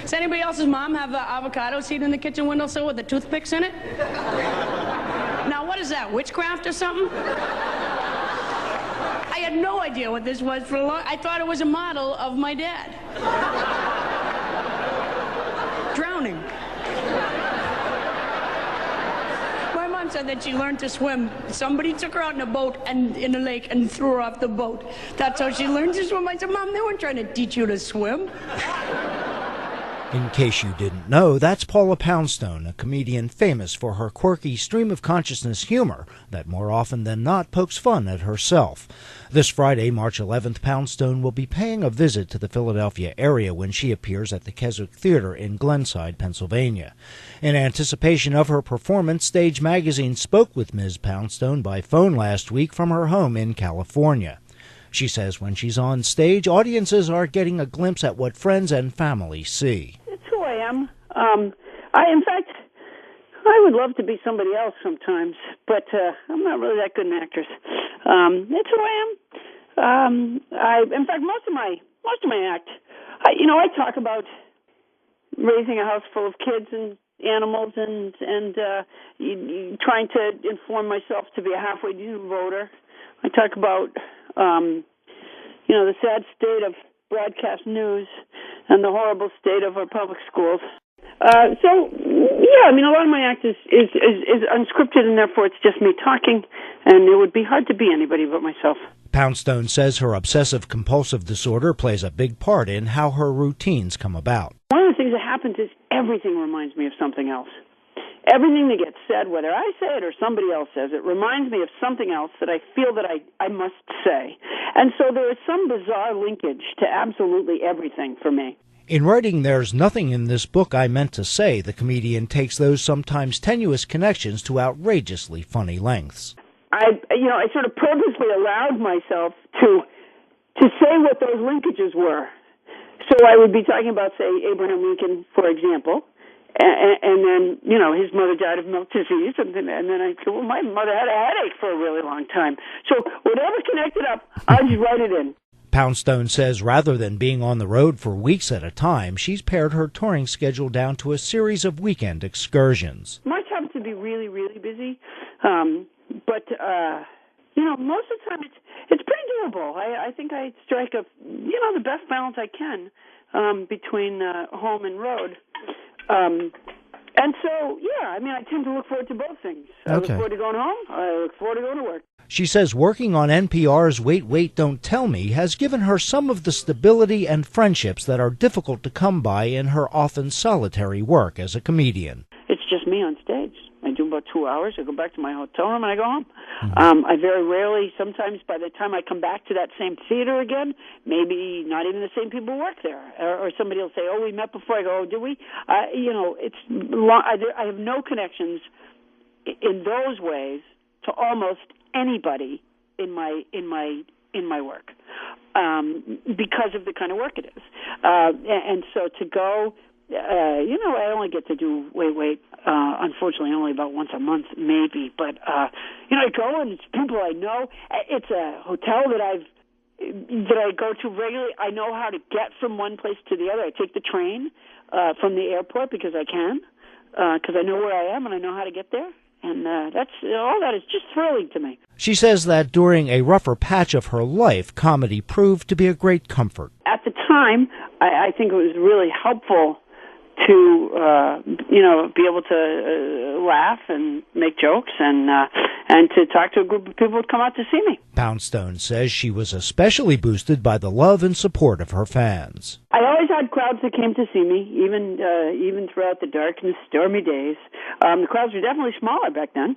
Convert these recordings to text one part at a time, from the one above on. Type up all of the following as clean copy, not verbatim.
Does anybody else's mom have avocado seed in the kitchen windowsill with the toothpicks in it? Now, what is that, witchcraft or something? I had no idea what this was for a long... I thought it was a model of my dad. Drowning. My mom said that she learned to swim. Somebody took her out in a boat and in a lake and threw her off the boat. That's how she learned to swim. I said, Mom, they weren't trying to teach you to swim. In case you didn't know, that's Paula Poundstone, a comedian famous for her quirky stream-of-consciousness humor that more often than not pokes fun at herself. This Friday, March 11th, Poundstone will be paying a visit to the Philadelphia area when she appears at the Keswick Theater in Glenside, Pennsylvania. In anticipation of her performance, Stage Magazine spoke with Ms. Poundstone by phone last week from her home in California. She says when she's on stage, audiences are getting a glimpse at what friends and family see. It's who I am. In fact, I would love to be somebody else sometimes, but I'm not really that good an actress. It's who I am. In fact, most of my act, I talk about raising a house full of kids and animals and trying to inform myself to be a halfway decent voter. I talk about the sad state of broadcast news and the horrible state of our public schools. A lot of my act is unscripted, and therefore it's just me talking, and it would be hard to be anybody but myself. Poundstone says her obsessive-compulsive disorder plays a big part in how her routines come about. One of the things that happens is everything reminds me of something else. Everything that gets said, whether I say it or somebody else says it, reminds me of something else that I feel that I must say. And so there is some bizarre linkage to absolutely everything for me. In writing There's Nothing in This Book I Meant to Say, the comedian takes those sometimes tenuous connections to outrageously funny lengths. I sort of purposely allowed myself to say what those linkages were. So I would be talking about, say, Abraham Lincoln, for example, and then, his mother died of milk disease, and then I said, well, my mother had a headache for a really long time. So whatever connected up, I just write it in. Poundstone says rather than being on the road for weeks at a time, she's pared her touring schedule down to a series of weekend excursions. March happens to be really, really busy, but most of the time it's pretty doable. I think I strike the best balance I can between home and road. I tend to look forward to both things. I look forward to going home. I look forward to going to work. She says working on NPR's Wait, Wait, Don't Tell Me has given her some of the stability and friendships that are difficult to come by in her often solitary work as a comedian. It's just me on stage. I do about 2 hours. I go back to my hotel room and I go home. Mm-hmm. I very rarely, sometimes by the time I come back to that same theater again, maybe not even the same people work there. Or somebody will say, oh, we met before. I go, oh, did we? It's long, I have no connections in those ways to almost anybody in my work because of the kind of work it is. And so to go... I only get to do Wait, unfortunately only about once a month, maybe. But, I go and it's people I know. It's a hotel that I go to regularly. I know how to get from one place to the other. I take the train from the airport because I can, because I know where I am and I know how to get there. And all that is just thrilling to me. She says that during a rougher patch of her life, comedy proved to be a great comfort. At the time, I think it was really helpful to be able to laugh and make jokes and to talk to a group of people who come out to see me. Poundstone says she was especially boosted by the love and support of her fans. I always had crowds that came to see me, even throughout the dark and stormy days. The crowds were definitely smaller back then.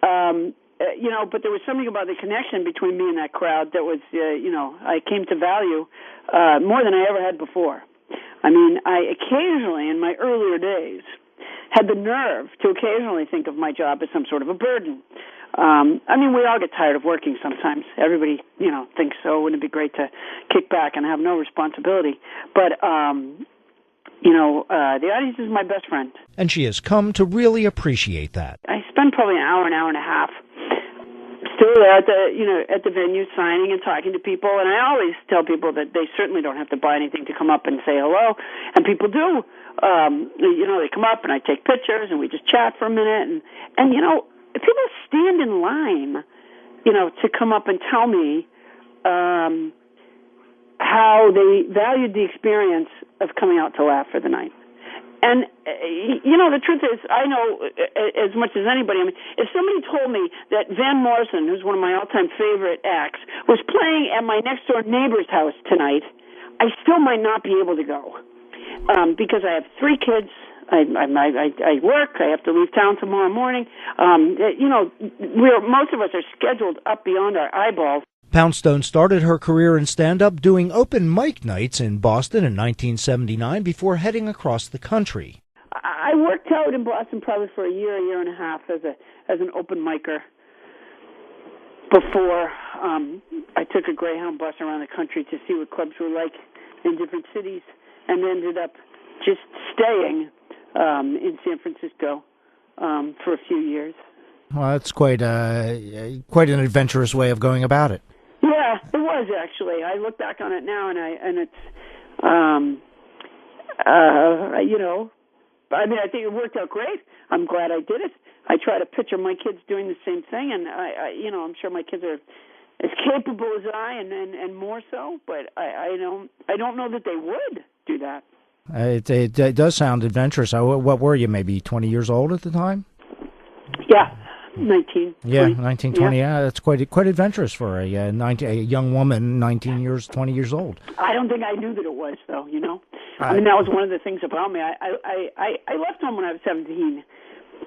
But there was something about the connection between me and that crowd that was, I came to value more than I ever had before. I mean, I occasionally, in my earlier days, had the nerve to occasionally think of my job as some sort of a burden. We all get tired of working sometimes. Everybody, thinks, oh, wouldn't it be great to kick back and have no responsibility? But, the audience is my best friend. And she has come to really appreciate that. I spend probably an hour and a half still were there at the venue signing and talking to people, and I always tell people that they certainly don't have to buy anything to come up and say hello, and people do. They come up and I take pictures and we just chat for a minute, and people stand in line, to come up and tell me how they valued the experience of coming out to laugh for the night. And, the truth is, I know as much as anybody. I mean, if somebody told me that Van Morrison, who's one of my all-time favorite acts, was playing at my next-door neighbor's house tonight, I still might not be able to go because I have 3 kids. I work. I have to leave town tomorrow morning. Most of us are scheduled up beyond our eyeballs. Poundstone started her career in stand-up doing open mic nights in Boston in 1979 before heading across the country. I worked out in Boston probably for a year and a half as an open micer before I took a Greyhound bus around the country to see what clubs were like in different cities, and ended up just staying in San Francisco for a few years. Well, that's quite an adventurous way of going about it. Yeah, it was actually. I look back on it now, and it's, I think it worked out great. I'm glad I did it. I try to picture my kids doing the same thing, and I'm sure my kids are as capable as I, and more so. But I don't know that they would do that. It does sound adventurous. What were you, maybe 20 years old at the time? Yeah. 19. Yeah, 19, 20. Yeah, that's quite adventurous for a young woman, 20 years old. I don't think I knew that it was, though. I mean, that was one of the things about me. I left home when I was 17,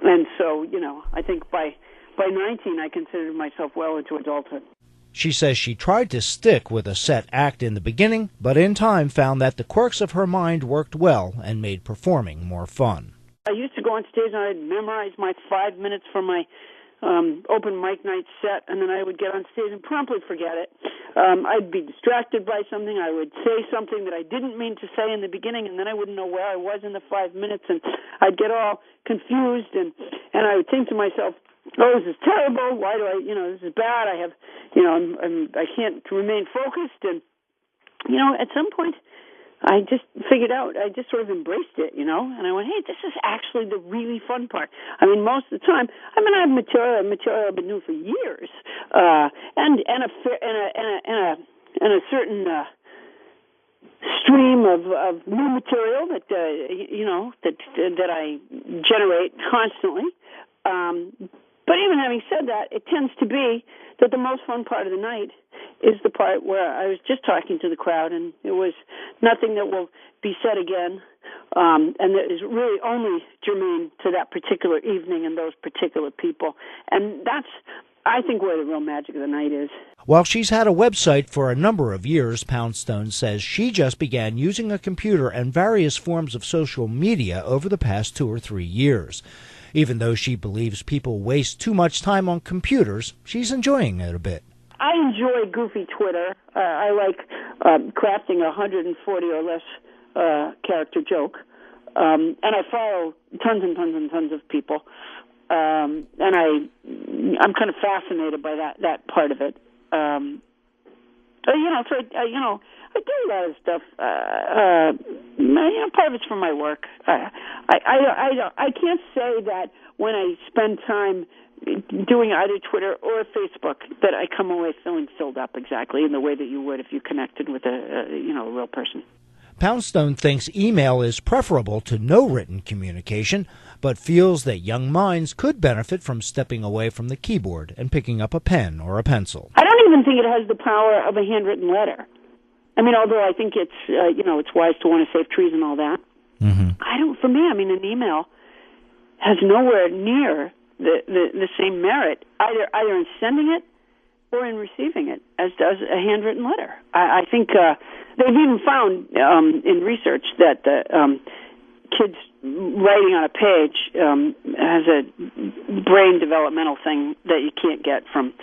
and so I think by 19 I considered myself well into adulthood. She says she tried to stick with a set act in the beginning, but in time found that the quirks of her mind worked well and made performing more fun. I used to go on stage and I'd memorize my 5 minutes for my open mic night set, and then I would get on stage and promptly forget it. I'd be distracted by something. I would say something that I didn't mean to say in the beginning, and then I wouldn't know where I was in the 5 minutes, and I'd get all confused, and I would think to myself, oh, this is terrible. Why do this is bad. I have, I can't remain focused, and, at some point, I just figured out, I just sort of embraced it, and I went, hey, this is actually the really fun part. I mean, most of the time, I have material I've been doing for years, and a certain stream of new material that that I generate constantly. But even having said that, it tends to be that the most fun part of the night is the part where I was just talking to the crowd, and it was nothing that will be said again, and that is really only germane to that particular evening and those particular people. And that's, I think, where the real magic of the night is. While she's had a website for a number of years, Poundstone says she just began using a computer and various forms of social media over the past 2 or 3 years. Even though she believes people waste too much time on computers, she's enjoying it a bit. I enjoy goofy Twitter. I like crafting 140 or less character joke. And I follow tons and tons and tons of people. And I'm kind of fascinated by that part of it. I do a lot of stuff. Part of it's for my work. I can't say that when I spend time doing either Twitter or Facebook that I come away feeling filled up exactly in the way that you would if you connected with a real person. Poundstone thinks email is preferable to no written communication, but feels that young minds could benefit from stepping away from the keyboard and picking up a pen or a pencil. I don't even think it has the power of a handwritten letter. I mean, although I think it's it's wise to want to save trees and all that. Mm-hmm. For me, an email has nowhere near the same merit either in sending it or in receiving it as does a handwritten letter. I think they've even found in research that kids writing on a page has a brain developmental thing that you can't get from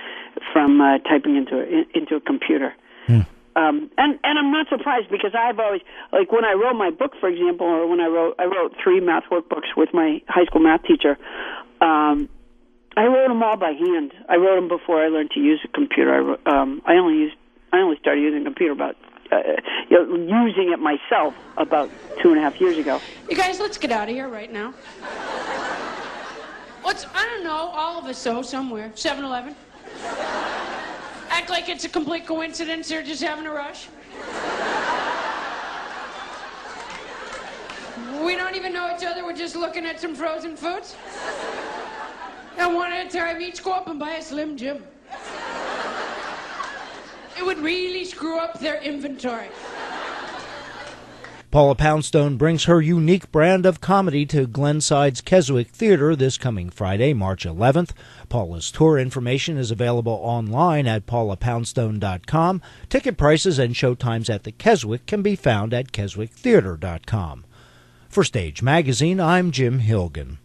typing into a computer. And I'm not surprised because I've always, like when I wrote my book, for example, or when I wrote 3 math workbooks with my high school math teacher, I wrote them all by hand. I wrote them before I learned to use a computer. I only started using a computer about using it myself about 2.5 years ago. You guys, let's get out of here right now. I don't know, all of us somewhere. 7-Eleven. Act like it's a complete coincidence they're just having a rush. We don't even know each other, we're just looking at some frozen foods. And one at a time, each go up and buy a Slim Jim. It would really screw up their inventory. Paula Poundstone brings her unique brand of comedy to Glenside's Keswick Theater this coming Friday, March 11th. Paula's tour information is available online at paulapoundstone.com. Ticket prices and showtimes at the Keswick can be found at keswicktheater.com. For Stage Magazine, I'm Jim Hilgen.